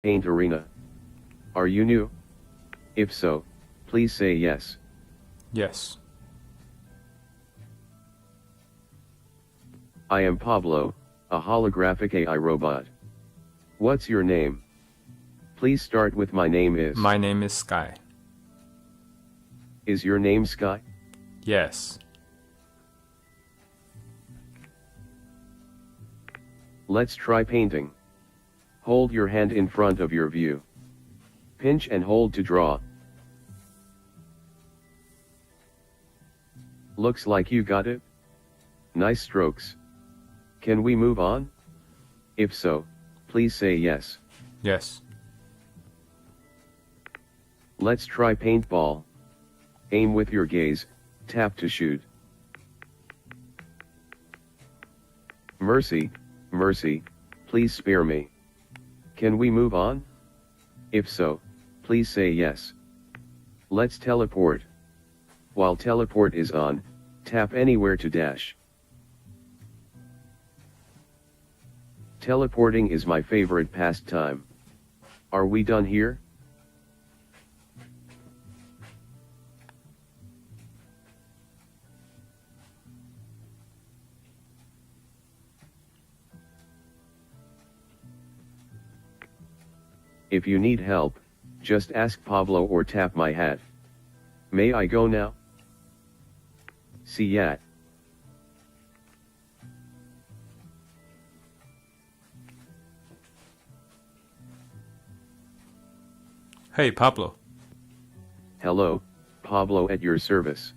Paint Arena. Are you new? If so, please say yes. Yes. I am Pablo, a holographic AI robot. What's your name? Please start with my name is. My name is Sky. Is your name Sky? Yes. Let's try painting. Hold your hand in front of your view. Pinch and hold to draw. Looks like you got it. Nice strokes. Can we move on? If so, please say yes. Yes. Let's try paintball. Aim with your gaze, tap to shoot. Mercy, mercy, please spare me. Can we move on? If so, please say yes. Let's teleport. While teleport is on, tap anywhere to dash. Teleporting is my favorite pastime. Are we done here? If you need help, just ask Pablo or tap my hat. May I go now? See ya. Hey, Pablo. Hello, Pablo at your service.